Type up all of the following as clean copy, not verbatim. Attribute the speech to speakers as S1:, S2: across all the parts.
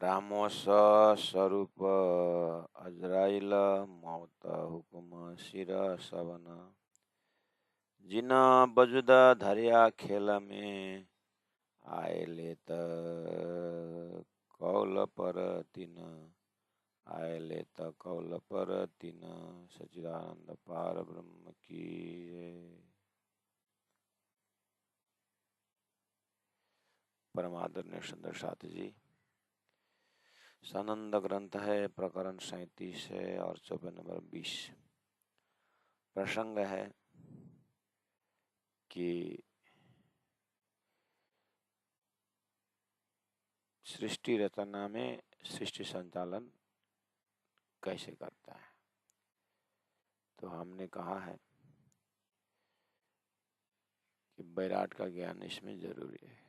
S1: Ramos स्वरूप अजराइल मौत हुकुम सिर सवन जिन बजुदा धरिया खेल में आए लेत कौल पर तिन आए लेत कौल पर तिन सच्चिदानंद पार ब्रह्म की परमादरणीय सुंदर साथी जी। सानंद ग्रंथ है, प्रकरण 37 है और चौपाई नंबर 20। प्रसंग है कि सृष्टि रचना में सृष्टि संचालन कैसे करता है। तो हमने कहा है कि बैराट का ज्ञान इसमें जरूरी है।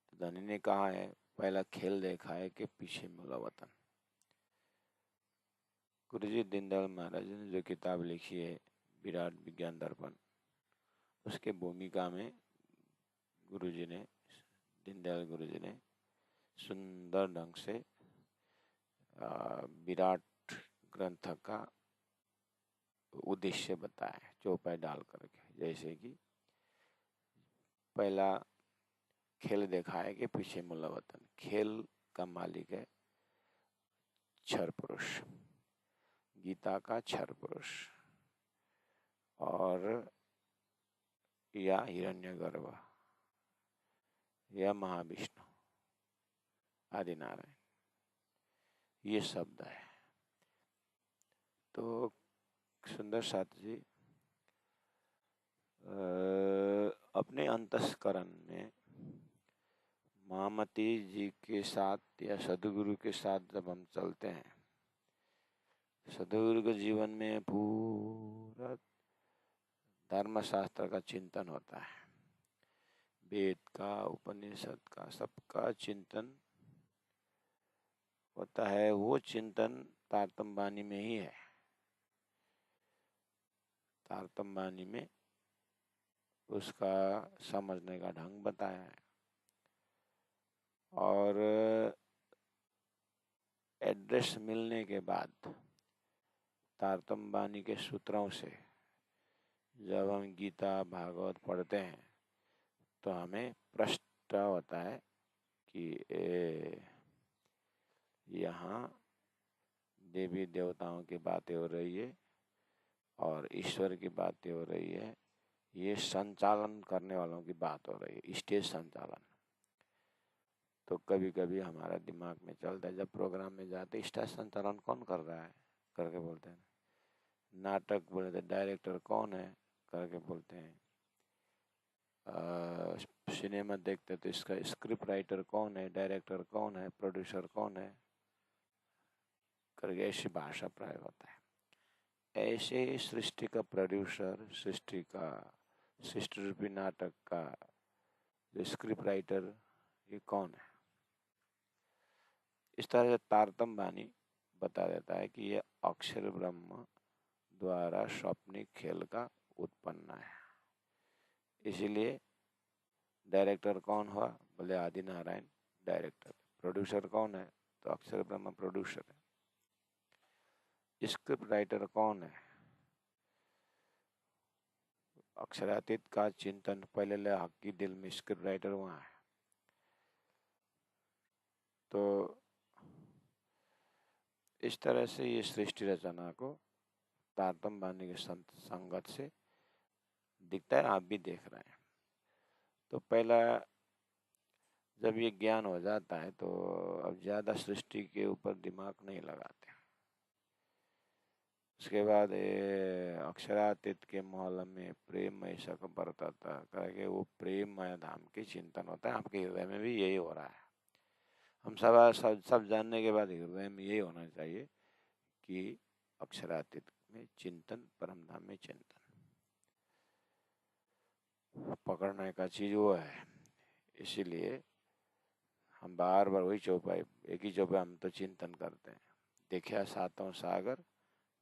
S1: तो धनी ने कहा है पहला खेल देखा है कि पीछे मूला वतन। गुरुजी दीनदयाल महाराज ने जो किताब लिखी है विराट विज्ञान दर्पण, उसके भूमिका में गुरुजी ने, दीनदयाल गुरुजी ने सुंदर ढंग से विराट ग्रंथ का उद्देश्य बताया चौपाई डाल करके। जैसे कि पहला खेल देखा है कि पीछे मूला वतन। खेल का मालिक है क्षर पुरुष, गीता का क्षर पुरुष और या हिरण्यगर्भ या महाविष्णु आदि नारायण, ये शब्द है। तो सुंदर साथ जी अपने अंतस्करण में महामती जी के साथ या सदगुरु के साथ जब हम चलते हैं, सदगुरु के जीवन में पूरा धर्मशास्त्र का चिंतन होता है, वेद का, उपनिषद का, सबका चिंतन होता है। वो चिंतन तारतम्य वाणी में ही है। तारतम्य वाणी में उसका समझने का ढंग बताया है और एड्रेस मिलने के बाद तारतम्य वाणी के सूत्रों से जब हम गीता भागवत पढ़ते हैं तो हमें प्रश्न होता है कि यहाँ देवी देवताओं की बातें हो रही है और ईश्वर की बातें हो रही है, ये संचालन करने वालों की बात हो रही है, स्टेज संचालन। तो कभी कभी हमारा दिमाग में चलता है, जब प्रोग्राम में जाते स्टेज संचालन कौन कर रहा है करके बोलते हैं, नाटक बोलते डायरेक्टर कौन है करके बोलते हैं, सिनेमा देखते तो इसका स्क्रिप्ट राइटर कौन है, डायरेक्टर कौन है, प्रोड्यूसर कौन है करके ऐसी भाषा प्रयोग होता है। ऐसे सृष्टि का प्रोड्यूसर, सृष्टि रूपी नाटक का जो स्क्रिप्ट राइटर, ये कौन है। इस तरह से तारतम्य वाणी बता देता है कि ये अक्षर ब्रह्म द्वारा स्वप्निक खेल का उत्पन्न है। इसीलिए डायरेक्टर कौन हुआ, बोले आदि नारायण डायरेक्टर। प्रोड्यूसर कौन है, तो अक्षर ब्रह्म प्रोड्यूसर है। स्क्रिप्ट राइटर कौन है, अक्षरातीत का चिंतन पहले ले हकी दिल में स्क्रिप्ट राइटर वहां है। तो इस तरह से ये सृष्टि रचना को तारतम्य वाणी के संगत से दिखता है। आप भी देख रहे हैं। तो पहला जब ये ज्ञान हो जाता है तो अब ज्यादा सृष्टि के ऊपर दिमाग नहीं लगाते। उसके बाद अक्षरातीत के महल में प्रेम ऐसा का बरता था करके वो प्रेममय धाम की चिंतन होता है। आपके हृदय में भी यही हो रहा है। हम सब जानने के बाद हृदय में यही होना चाहिए कि अक्षरातीत में चिंतन, परम धाम में चिंतन। पकड़ने का चीज वो है। इसीलिए हम बार बार वही चौपाई, एक ही चौपाई हम तो चिंतन करते हैं। देखिया सातों सागर,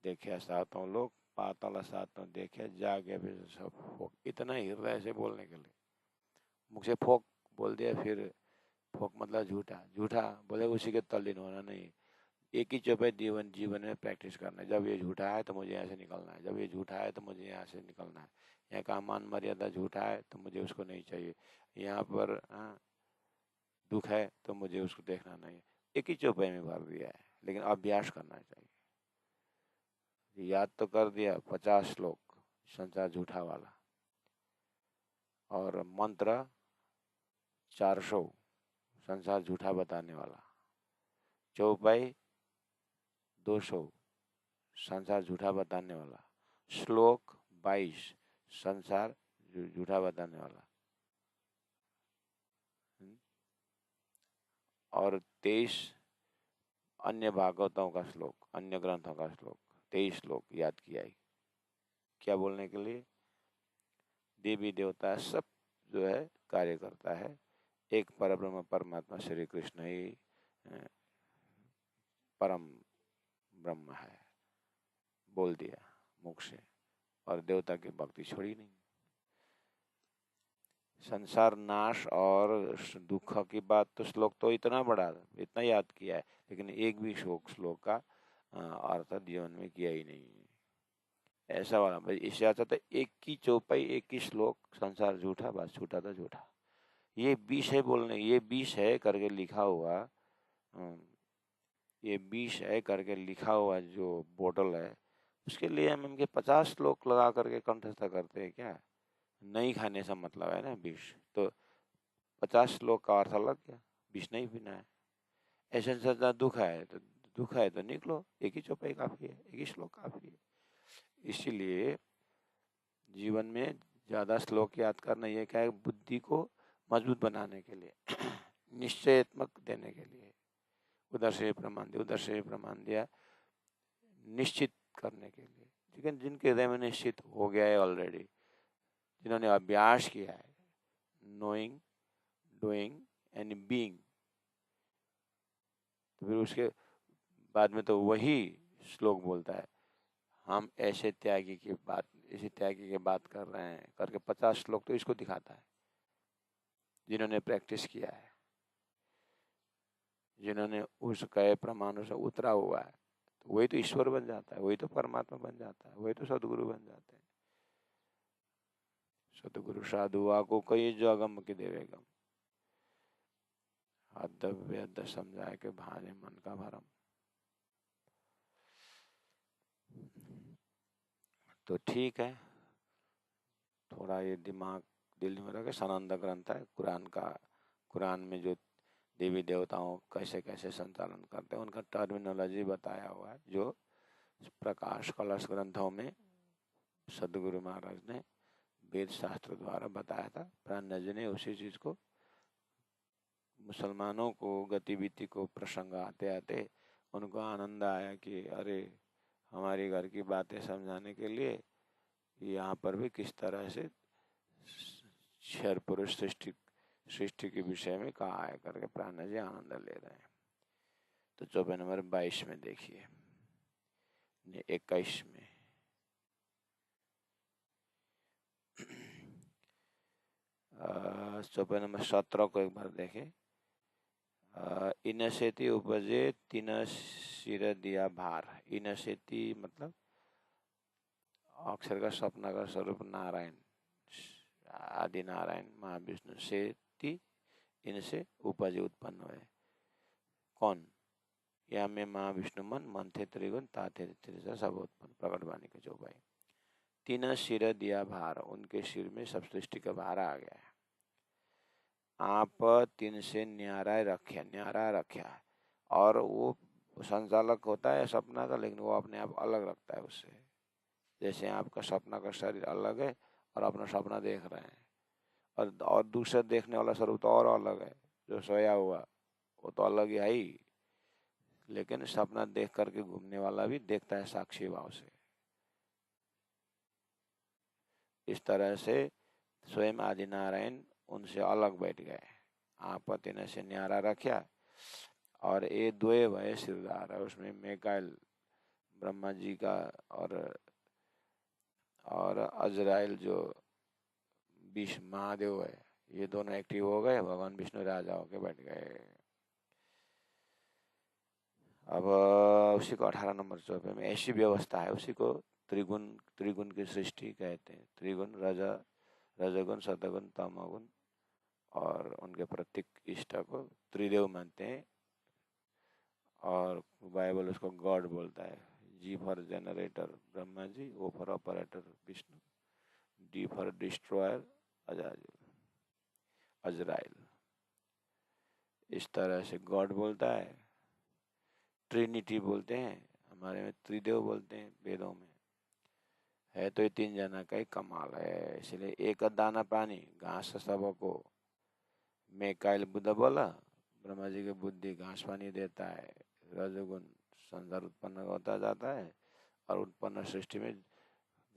S1: देखिया सातों लोक, पाताल सातों देखिया, जागे भी सब फोक। इतना हृदय से बोलने के लिए, मुझे फोक बोल दिया, फिर फोक मतलब झूठा, झूठा बोले उसी के तल्लीन होना नहीं। एक ही चौपाई जीवन में प्रैक्टिस करना है। जब ये झूठा है तो मुझे यहाँ से निकलना है, जब ये झूठा है तो मुझे यहाँ से निकलना है, यहाँ का मान मर्यादा झूठा है तो मुझे उसको नहीं चाहिए, यहाँ पर दुख है तो मुझे उसको देखना नहीं है। एक ही चौपाई में भर दिया है, लेकिन अभ्यास करना चाहिए। याद तो कर दिया 50 श्लोक संसार झूठा वाला, और मंत्र 400 संसार झूठा बताने वाला, चौपाई 200 संसार झूठा बताने वाला, श्लोक 22 संसार झूठा बताने वाला, और 23 अन्य भागवतों का श्लोक, अन्य ग्रंथों का श्लोक, 23 श्लोक याद किया है। क्या बोलने के लिए? देवी देवता सब जो है कार्य करता है, एक परब्रह्म परमात्मा श्री कृष्ण ही परम ब्रह्म है, बोल दिया मुख से, और देवता की भक्ति छोड़ी नहीं। संसार नाश और दुख की बात तो श्लोक तो इतना बड़ा, इतना याद किया है, लेकिन एक भी श्लोक का अर्थ जीवन में किया ही नहीं है। ऐसा वाला भाई, इससे अच्छा तो एक ही चौपाई, एक ही श्लोक, संसार झूठा, बस झूठा था झूठा। ये विष है बोलने, ये विष है करके लिखा हुआ, ये विष है करके लिखा हुआ जो बोतल है, उसके लिए हम इनके 50 श्लोक लगा करके कंठस्थ करते हैं क्या? नहीं खाने से मतलब है ना विष, तो 50 श्लोक का अर्थ अलग क्या? विष नहीं पीना है। ऐसा सदा दुख है तो दुख है तो निकलो, एक ही चौपाई काफी है, एक ही श्लोक काफी है। इसीलिए जीवन में ज्यादा श्लोक याद करना ये क्या है? बुद्धि को मजबूत बनाने के लिए, निश्चयात्मक देने के लिए। उधर से प्रमाण दिया, उधर से प्रमाण दिया, निश्चित करने के लिए। लेकिन जिनके हृदय में निश्चित हो गया है ऑलरेडी, जिन्होंने अभ्यास किया है, नोइंग, डूइंग एंड बीइंग, तो फिर उसके बाद में तो वही श्लोक बोलता है, हम ऐसे त्यागी की बात, इसी त्यागी की बात कर रहे हैं करके 50 श्लोक तो इसको दिखाता है। जिन्होंने प्रैक्टिस किया है, जिन्होंने उस कहे प्रमाणों से उतरा हुआ है, तो वही तो ईश्वर बन जाता है, वही तो परमात्मा बन जाता है, वही तो सदगुरु बन जाते हैं। सतगुरु साधु को कई जो अगम की देवेगम, अद्य समझाए के भाने मन का भरम। तो ठीक है, थोड़ा ये दिमाग दिल में रखे। सनंद ग्रंथ है कुरान का, कुरान में जो देवी देवताओं कैसे कैसे संचालन करते हैं उनका टर्मिनोलॉजी बताया हुआ है, जो प्रकाश कलश ग्रंथों में सदगुरु महाराज ने वेद शास्त्र द्वारा बताया था। प्राण जी ने उसी चीज को मुसलमानों को गतिविधि को प्रसंग आते आते उनको आनंद आया कि अरे हमारी घर की बातें समझाने के लिए यहाँ पर भी किस तरह से क्षर पुरुष सृष्टि के विषय में कहा है करके प्राण जी आनंद ले रहे हैं। तो चौपाई नंबर 22 में देखिए, 21 में चौपाई नंबर 17 को एक बार देखें। इनसेति उपजे तीन सिर दिया भार। इनसेति मतलब अक्षर का सपना का स्वरूप नारायण, आदि नारायण महाविष्णु से इनसे उपजे उत्पन्न हुए। कौन? या में महाविष्णु मन, मन थे त्रिगुण, ताते त्रिसा सब उत्पन्न। प्रकट वाणी के चौपाई। तीन सिर दिया भार, उनके सिर में सब सृष्टि का भार आ गया है। आप तीन से न्यारा रखा है, और वो संचालक होता है सपना का, लेकिन वो अपने आप अलग रखता है उससे। जैसे आपका सपना का शरीर अलग है और अपना सपना देख रहे हैं, और दूसरा देखने वाला स्वरूप तो और अलग है, जो सोया हुआ वो तो अलग ही है ही, लेकिन सपना देख करके घूमने वाला भी देखता है साक्षी भाव से। इस तरह से स्वयं आदि नारायण उनसे अलग बैठ गए। आपत्ति ने से न्यारा रखा, और ये द्वय भय सिरदार है, उसमें मेकाइल ब्रह्मा जी का और अजराइल जो विष महादेव है, ये दोनों एक्टिव हो गए, भगवान विष्णु राजा होके बैठ गए। अब उसी को 18 नंबर चौपे में ऐसी व्यवस्था है, उसी को त्रिगुण त्रिगुण की सृष्टि कहते हैं। त्रिगुण रजगुण सतगुण तमगुण, और उनके प्रत्येक इष्ट को त्रिदेव मानते हैं, और बाइबल उसको गॉड बोलता है। G for generator Brahma ji, O for operator Vishnu, D for destroyer Azrael. इस तरह से गॉड बोलता है। ट्रिनिटी बोलते हैं, हमारे में त्रिदेव बोलते हैं वेदों में। है तो ये तीन जना का ही कमाल है। इसलिए एक दाना पानी घास सबको, मेकाइल बुद्ध बोला, ब्रह्मा जी की बुद्धि घास पानी देता है। रजोगुण संसार उत्पन्न होता जाता है, और उत्पन्न सृष्टि में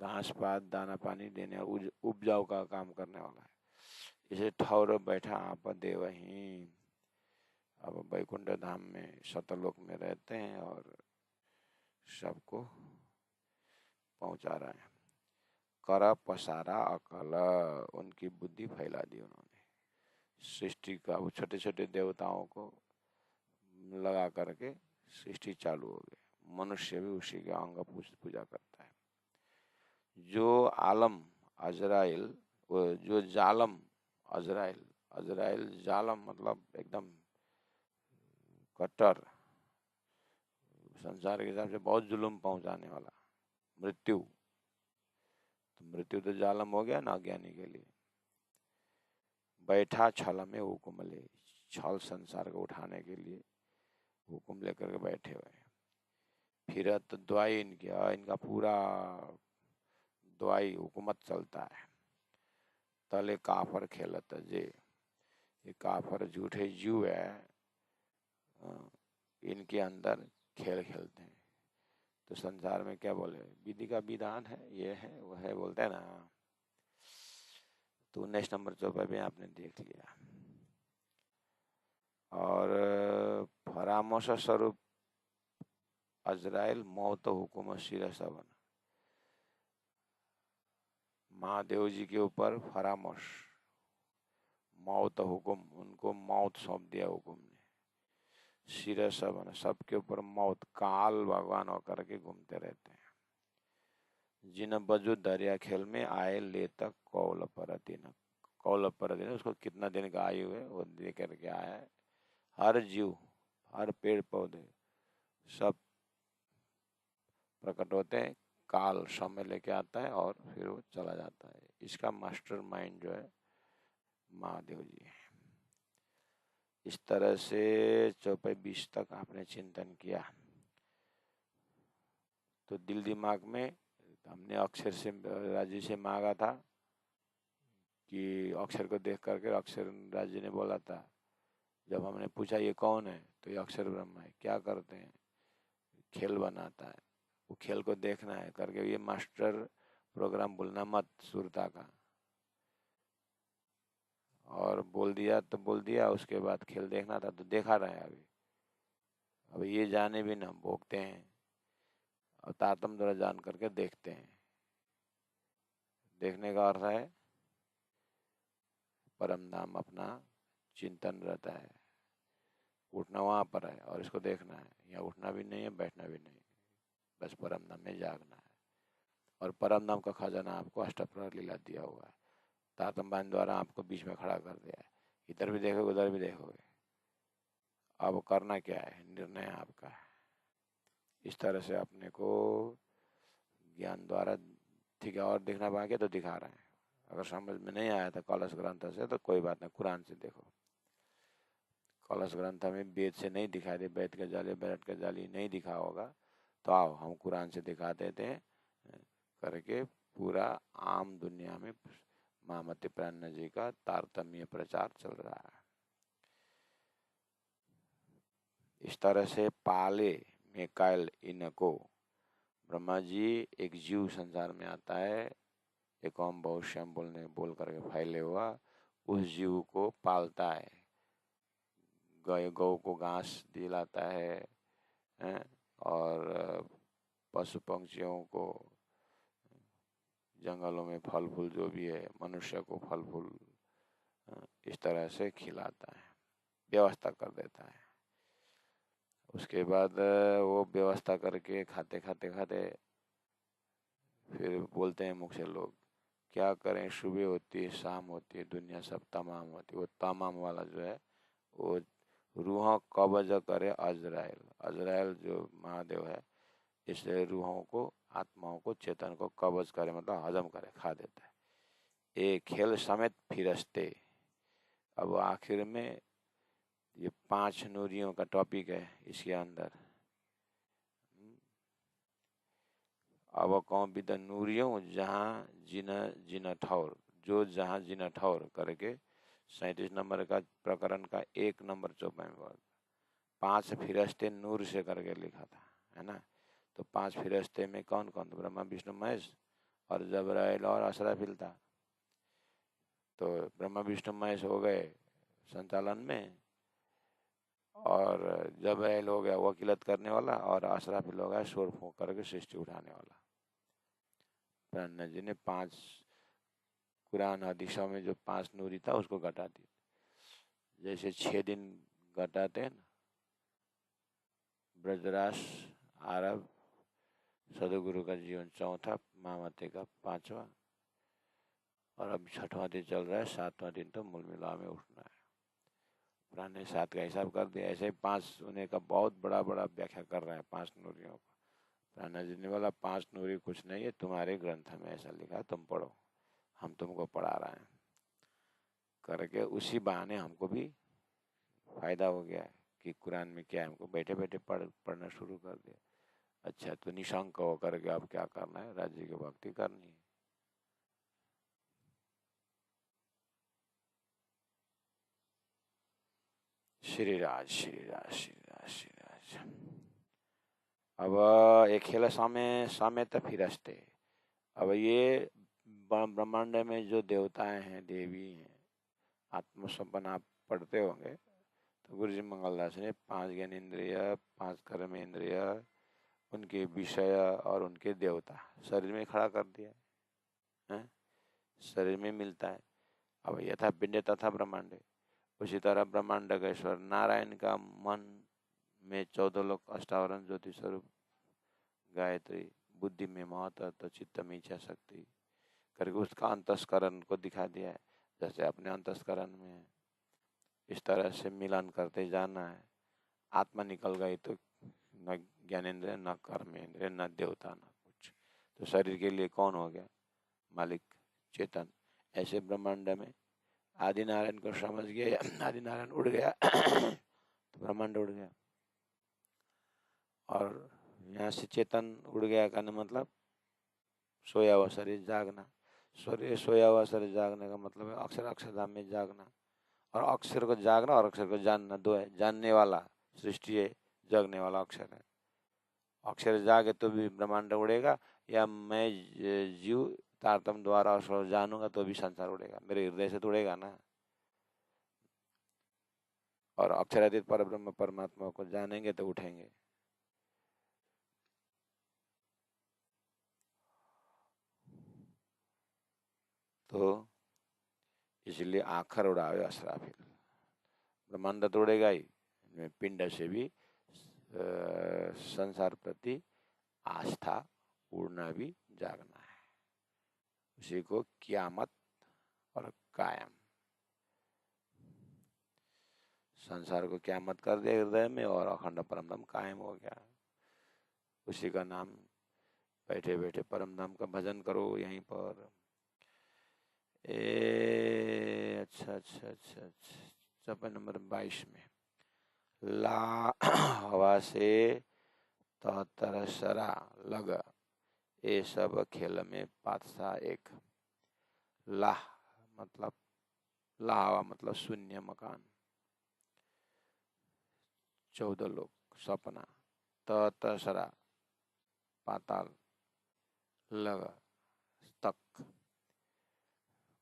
S1: घास पात दाना पानी देने और उपजाऊ का काम करने वाला है। इसे ठौर बैठा आप देवहीन। अब वैकुंठ धाम में सतलोक में रहते हैं और सबको पहुंचा रहे हैं। कर पसारा अकल, उनकी बुद्धि फैला दी उन्होंने। सृष्टि का वो छोटे छोटे देवताओं को लगा करके सृष्टि चालू हो गई। मनुष्य भी उसी के अंग पूजा करता है। जो आलम अजराइल, वो जो जालम अजराइल, अजराइल जालम मतलब एकदम कट्टर, संसार के हिसाब से बहुत जुल्म पहुंचाने वाला, मृत्यु। तो मृत्यु तो जालम हो गया ना अज्ञानी के लिए। बैठा छल में हुकुम ले, छल संसार को उठाने के लिए हुकुम लेकर के बैठे हुए। फिर तो द्वाई इनका पूरा द्वाई हुकूमत चलता है। तले काफर खेलत जे, ये काफर झूठे जीव है, इनके अंदर खेल खेलते हैं। तो संसार में क्या बोले, विधि का विधान है, ये है वो है, बोलते हैं ना। तो 19 नंबर चौपा भी आपने देख लिया। और परामर्श स्वरूप अजराइल मौत हुकुम शिरसवन, महादेव जी के ऊपर फरामोश मौत हुकुम, उनको मौत सौंप दिया हुकुम ने। शिरसवन, सबके ऊपर मौत, काल भगवान होकर के घूमते रहते हैं। जिन बजू दरिया खेल में आए ले तक कौल पर दिन, कौल पर दिन, उसको कितना दिन का आयु है वो दे करके आया है। हर जीव, हर पेड़ पौधे सब प्रकट होते हैं, काल समय लेके आता है और फिर वो चला जाता है। इसका मास्टर माइंड जो है महादेव जी है। इस तरह से 24-20 तक आपने चिंतन किया। तो दिल दिमाग में हमने अक्षर से राजू से मांगा था कि अक्षर को देख करके, अक्षर राजू ने बोला था, जब हमने पूछा ये कौन है, तो ये अक्षर ब्रह्मा है। क्या करते हैं, खेल बनाता है, वो खेल को देखना है करके। ये मास्टर प्रोग्राम भूलना मत सुरता का। और बोल दिया तो बोल दिया, उसके बाद खेल देखना था तो देखा रहे। अब ये जाने भी ना भोगते हैं, और तारतम द्वारा जान करके देखते हैं। देखने का अर्थ है परम धाम अपना चिंतन रहता है। उठना वहां पर है और इसको देखना है। यहाँ उठना भी नहीं है, बैठना भी नहीं, बस परम धाम में जागना है। और परम धाम का खजाना आपको अष्टप्रहर लीला दिया हुआ है। तातम्बान द्वारा आपको बीच में खड़ा कर दिया है। इधर भी देखोगे उधर भी देखोगे। अब करना क्या है, निर्णय आपका है। इस तरह से अपने को ज्ञान द्वारा, ठीक है, और देखना बाकी है तो दिखा रहे हैं। अगर समझ में नहीं आया था कलश ग्रंथ से तो कोई बात नहीं, कुरान से देखो। कलश ग्रंथ में वेद से नहीं दिखाई दे, वेद के जाली बैठ के जाली नहीं दिखा होगा, तो आओ हम कुरान से दिखा देते हैं करके। पूरा आम दुनिया में महामती प्राण जी का तारतम्य प्रचार चल रहा है। इस तरह से पाले मेकाइल इनको, ब्रह्मा जी एक जीव संसार में आता है, एक ओम बहुश्याम बोल करके फैले हुआ, उस जीव को पालता है। गौ को घास दिलाता है, और पशु पंक्षियों को, जंगलों में फल फूल जो भी है, मनुष्य को फल फूल इस तरह से खिलाता है, व्यवस्था कर देता है। उसके बाद वो व्यवस्था करके खाते खाते खाते फिर बोलते हैं मुख से लोग, क्या करें, सुबह होती है, शाम होती है, दुनिया सब तमाम होती है। वो तमाम वाला जो है वो रूहों कब्ज करे अजराइल। अजराइल जो महादेव है, इसलिए रूहों को, आत्माओं को, चेतन को कब्ज करे मतलब हजम करे, खा देता है। एक खेल समेत फिरस्ते। अब आखिर में ये 5 नूरियों का टॉपिक है इसके अंदर। अब कौन भी द नूरियों जहाँ जिना जिना ठौर, जो जहाँ जिना ठौर करके 37 नंबर का प्रकरण का 1 नंबर 54 5 फिरस्ते नूर से करके लिखा था, है ना। तो 5 फिरस्ते में कौन कौन था? ब्रह्मा विष्णु महेश और जबराइल और असराफिल था। तो ब्रह्मा विष्णु महेश हो गए संचालन में, और जबराइल हो गया वकीलत करने वाला, और असराफिल हो गया शोर फूंक करके सृष्टि उठाने वाला। ब्रह्मा जी ने 5 कुरान हदीसों में जो 5 नूरी था उसको घटा दिया। जैसे 6 दिन घटाते हैं ना, ब्रजराज, आरब, सदगुरु का जीवन चौथा, मामते का 5वां, और अब 6वां दिन चल रहा है। 7वां दिन तो मूल मिला में उठना है। पुराण ने 7 का हिसाब कर दिया। ऐसे ही 5 होने का बहुत बड़ा बड़ा व्याख्या कर रहे हैं 5 नूरियों को। पुराण जी ने बोला 5 नूरी कुछ नहीं है, तुम्हारे ग्रंथ में ऐसा लिखा, तुम पढ़ो, हम तुमको पढ़ा रहे हैं करके। उसी बहाने हमको भी फायदा हो गया है कि कुरान में क्या है, हमको बैठे बैठे पढ़ना शुरू कर दिया। अच्छा, तो निशंक होकर के अब क्या करना है? राज्य की भक्ति करनी है। श्री राज श्री राज श्री राज श्री राज। अब एक खेल सामेत फिरस्ते। अब ये ब्रह्मांड में जो देवताएं हैं, देवी हैं, आत्मसंपन्न आप पढ़ते होंगे तो गुरु जी मंगलदास ने 5 ज्ञानेंद्रिय, 5 कर्मेंद्रिय, उनके विषय और उनके देवता शरीर में खड़ा कर दिया है, शरीर में मिलता है। अब यथा पिंड तथा ब्रह्मांड, उसी तरह ब्रह्मांड का ईश्वर नारायण का मन में 14 लोक, अष्टावरण, ज्योति स्वरूप, गायत्री, बुद्धि में महत्व, चित्त में इच्छा शक्ति करके उसका अंतस्करण को दिखा दिया है, जैसे अपने अंतस्करण में है। इस तरह से मिलन करते जाना है। आत्मा निकल गई तो न ज्ञानेंद्रिय, न कर्मेंद्रिय, न देवता, न कुछ। तो शरीर के लिए कौन हो गया? मालिक, चेतन। ऐसे ब्रह्मांड में आदि नारायण को समझ गया, आदि नारायण उड़ गया तो ब्रह्मांड उड़ गया। और यहाँ से चेतन उड़ गया का मतलब सोया हुआ शरीर जागना। सोया हुआ शरीर जागने का मतलब है अक्षर अक्षरधाम में जागना। और अक्षर को जागना और अक्षर को जानना दो है। जानने वाला सृष्टि है, जगने वाला अक्षर है। अक्षर जागे तो भी ब्रह्मांड उड़ेगा, या मैं जीव तारतम द्वारा अक्षर जानूंगा तो भी संसार उड़ेगा। मेरे हृदय से तो उड़ेगा ना। और अक्षरातीत पर ब्रह्म परमात्मा को जानेंगे तो उठेंगे। तो इसलिए आखर उड़ावे असराफिल। ब्रह्मांड तो उड़ेगा ही, पिंड से भी संसार प्रति आस्था, उड़ना भी जागना है। उसी को कियामत और कायम, संसार को कियामत कर दिया हृदय में और अखंड परमधाम कायम हो गया। उसी का नाम बैठे बैठे परमधाम का भजन करो यहीं पर। अच्छा, 22 में ला हवा से तरसरा लग, ये सब खेल में पातशाह एक। लाह मतलब, लावा मतलब शून्य मकान, 14 लोग, सपना, तरसरा पाताल, लग तक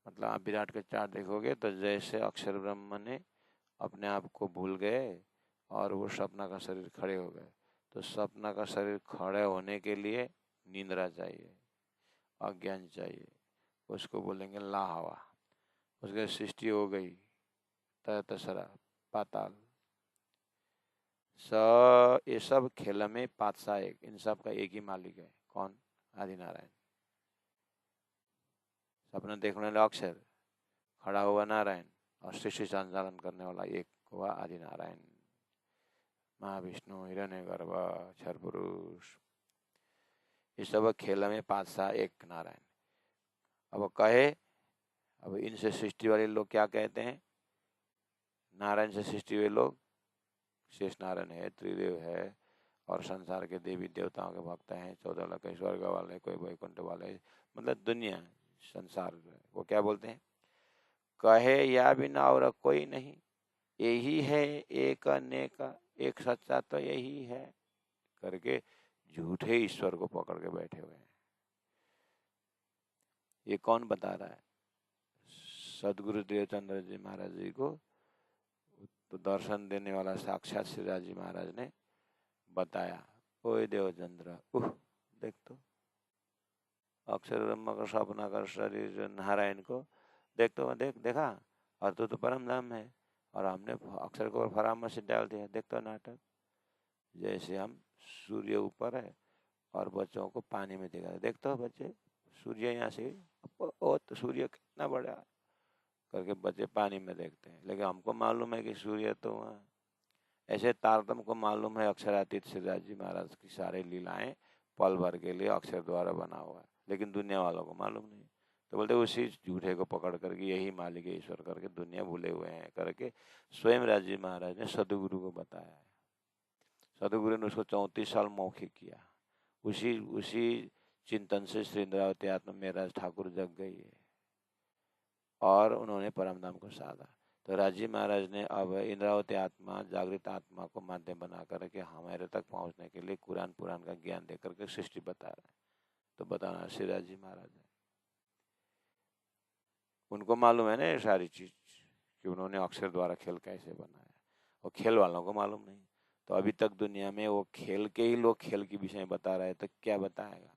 S1: मतलब आप विराट के 4 देखोगे तो जैसे अक्षर ब्रह्म ने अपने आप को भूल गए और वो सपना का शरीर खड़े हो गए। तो सपना का शरीर खड़े होने के लिए निंद्रा चाहिए, अज्ञान चाहिए, उसको बोलेंगे ला हवा। उसकी सृष्टि हो गई, तयतसरा पाताल, ये सब खेल में पातशाह एक, इन सब का एक ही मालिक है। कौन? आदि नारायण। सपना देखने वाला अक्षर, खड़ा हुआ नारायण और सृष्टि संचालन करने वाला एक हुआ आदि नारायण। महाविष्णु, हिरण्यगर्भ, क्षर पुरुष, ये सब खेल में पातशाह एक नारायण। अब कहे, अब इनसे सृष्टि वाले लोग क्या कहते हैं? नारायण से सृष्टि हुए लोग शेष नारायण है, त्रिदेव है और संसार के देवी देवताओं के भक्त हैं। 14 लाख स्वर्ग वाले, कोई वैकुंठ वाले, मतलब दुनिया संसार, वो क्या बोलते हैं? कहे या बिना और कोई नहीं, यही है एक अनेक, एक सच्चा तो यही है करके झूठे ईश्वर को पकड़ के बैठे हुए हैं। ये कौन बता रहा है? सदगुरु देवचंद्र जी महाराज जी को तो दर्शन देने वाला साक्षात श्रीराज जी महाराज ने बताया। ओए देवचंद्र, देख तो अक्षर ब्रह्म का सपना का शरीर नारायण को देख तो, देखा, और तू तो परम धाम है और हमने अक्षर को फराम से डाल दिया। देख तो नाटक, जैसे हम सूर्य ऊपर है और बच्चों को पानी में देखा। देख तो बच्चे, सूर्य यहाँ से, ओ तो सूर्य कितना बड़ा करके बच्चे पानी में देखते हैं, लेकिन हमको मालूम है कि सूर्य तो वहाँ। ऐसे तारतम को मालूम है अक्षरातीत श्रीराज जी महाराज की सारी लीलाएं पल भर के लिए अक्षर द्वारा बना हुआ है, लेकिन दुनिया वालों को मालूम नहीं। तो बोलते उसी झूठे को पकड़ करके यही मालिक है ईश्वर करके दुनिया भूले हुए हैं करके स्वयं राज जी महाराज ने सदगुरु को बताया है। सदगुरु ने उसको 34 साल मौखिक किया। उसी चिंतन से श्री इंद्रावती आत्मा मेरा ठाकुर जग गई है और उन्होंने परम धाम को साधा। तो राजी महाराज ने अब इंद्रावती आत्मा, जागृत आत्मा को माध्यम बना करके हमारे तक पहुंचने के लिए कुरान पुराण का ज्ञान देकर के सृष्टि बता रहे हैं। तो बताना श्री राजी महाराज है, उनको मालूम है ना ये सारी चीज कि उन्होंने अक्षर द्वारा खेल कैसे बनाया, और खेल वालों को मालूम नहीं। तो अभी तक दुनिया में वो खेल के ही लोग खेल के विषय बता रहे, तो क्या बताएगा?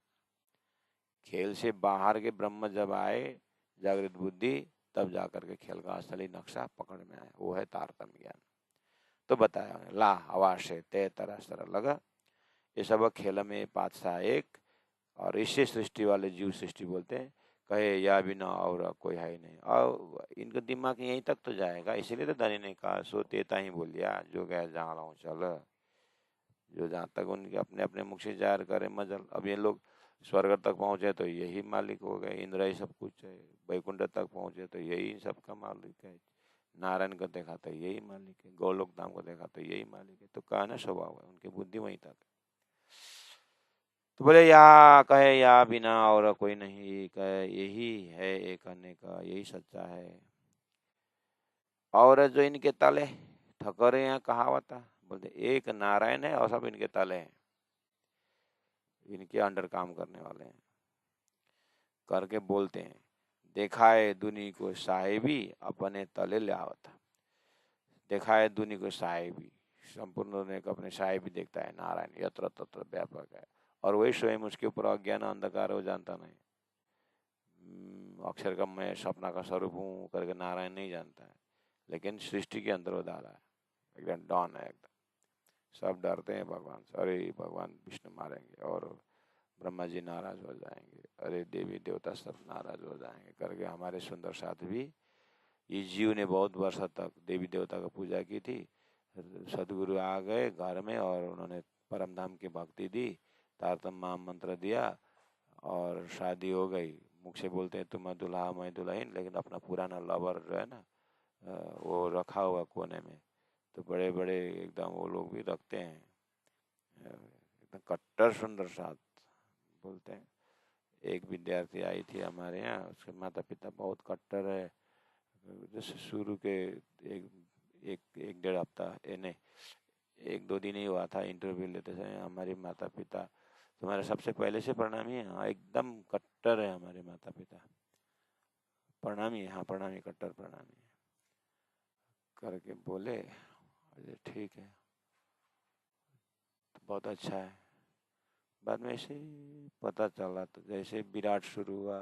S1: खेल से बाहर के ब्रह्म जब आए जागृत बुद्धि, तब जाकर के खेल का असली नक्शा पकड़ में आया, वो है तारतम्य ज्ञान। तो बताया ला हवा से ते तरह लगा, ये सब खेल में पातशाह एक, और इसे सृष्टि वाले जीव सृष्टि बोलते हैं। कहे या बिना और कोई है ही नहीं, और इनको दिमाग यहीं तक तो जाएगा, इसीलिए तो धनी ने कहा सो तेता ही बोल दिया, जो गया जहाँ लाऊं चल, जो जहाँ तक उनके अपने अपने मुख से जाहिर करे मजल। अब ये लोग स्वर्ग तक पहुंचे तो यही मालिक हो गए, इंद्र ही सब कुछ है। वैकुंठ तक पहुंचे तो यही सबका मालिक है। नारायण को देखा तो यही मालिक है, गोलोक धाम को देखा तो यही मालिक है। तो कहना स्वभाव है, उनकी बुद्धि वहीं तक। तो बोले या कहे या बिना और कोई नहीं, कहे यही है एक अनेक, यही सच्चा है। और जो इनके तले ठकोरे यहाँ कहावत है, बोलते एक नारायण है और सब इनके तले हैं, इनके अंडर काम करने वाले हैं करके बोलते हैं। देखा है दुनी को साहेबी अपने तले ले आवता, देखा है दुनी को साहेबी, संपूर्ण अपने साहेबी देखता है नारायण यत्र तत्र व्यापक है, और वही स्वयं उसके ऊपर अज्ञान अंधकार हो जानता नहीं। अक्षर का मैं सपना का स्वरूप हूँ करके नारायण नहीं जानता है, लेकिन सृष्टि के अंदर वो डाला है, एकदम डॉन है एकदम। सब डरते हैं भगवान से, अरे भगवान विष्णु मारेंगे और ब्रह्मा जी नाराज हो जाएंगे, अरे देवी देवता सब नाराज हो जाएंगे करके हमारे सुंदर साथ भी, ये जीव ने बहुत वर्ष तक देवी देवता का पूजा की थी। सदगुरु आ गए घर में और उन्होंने परम धाम की भक्ति दी, तारतम महाम मंत्र दिया और शादी हो गई। मुख से बोलते हैं तुम दुल्हा मैं दुल्हन, लेकिन अपना पुराना लवर जो है ना वो रखा हुआ कोने में। तो बड़े बड़े एकदम वो लोग भी रखते हैं, एकदम कट्टर सुंदर साथ बोलते हैं। एक विद्यार्थी आई थी हमारे यहाँ, उसके माता पिता बहुत कट्टर है। जैसे शुरू के एक डेढ़ हफ्ता नहीं, 1-2 दिन ही हुआ था इंटरव्यू लेते समय, हमारे माता पिता तुम्हारे सबसे पहले से प्रणामी है, हाँ एकदम कट्टर है हमारे माता पिता, प्रणामी है, हाँ प्रणामी, कट्टर प्रणामी करके बोले। अरे ठीक है, तो बहुत अच्छा है। बाद में ऐसे ही पता चला, तो जैसे विराट शुरू हुआ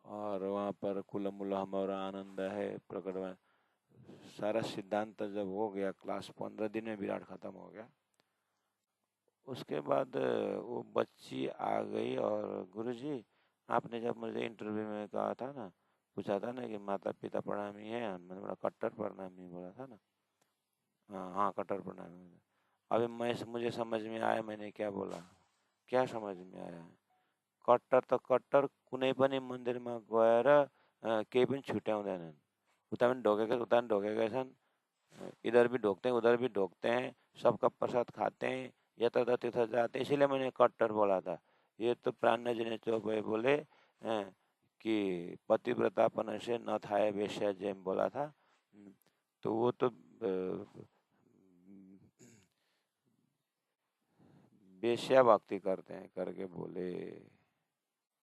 S1: और वहाँ पर कुलमुलहम और आनंद है प्रकट में, सारा सिद्धांत जब हो गया, क्लास 15 दिन में विराट खत्म हो गया। उसके बाद वो बच्ची आ गई और गुरुजी आपने जब मुझे इंटरव्यू में कहा था ना, पूछा था ना कि माता पिता प्रणामी है, मैंने बड़ा कट्टर प्रणामी बोला था ना। हाँ हाँ, कट्टर प्रणामी। अभी मुझे समझ में आया मैंने क्या बोला। क्या समझ में आया? कट्टर त कट्टर कुनै पनि मन्दिरमा गएर केही पनि छुट्याउँदैनन्। उता पनि ढोकेका उता पनि ढोकेका छन्, इधर भी ढोकते हैं उधर भी ढोकते हैं, सबका प्रसाद खाते हैं, यत्र तीर्थ जाते हैं। इसीलिए मैंने कट्टर बोला था। ये तो प्राण जी ने चौपे बोले कि पतिव्रतापन से न थाए वेश्या जेम बोला था। तो वो तो वेश्या भक्ति करते हैं करके बोले।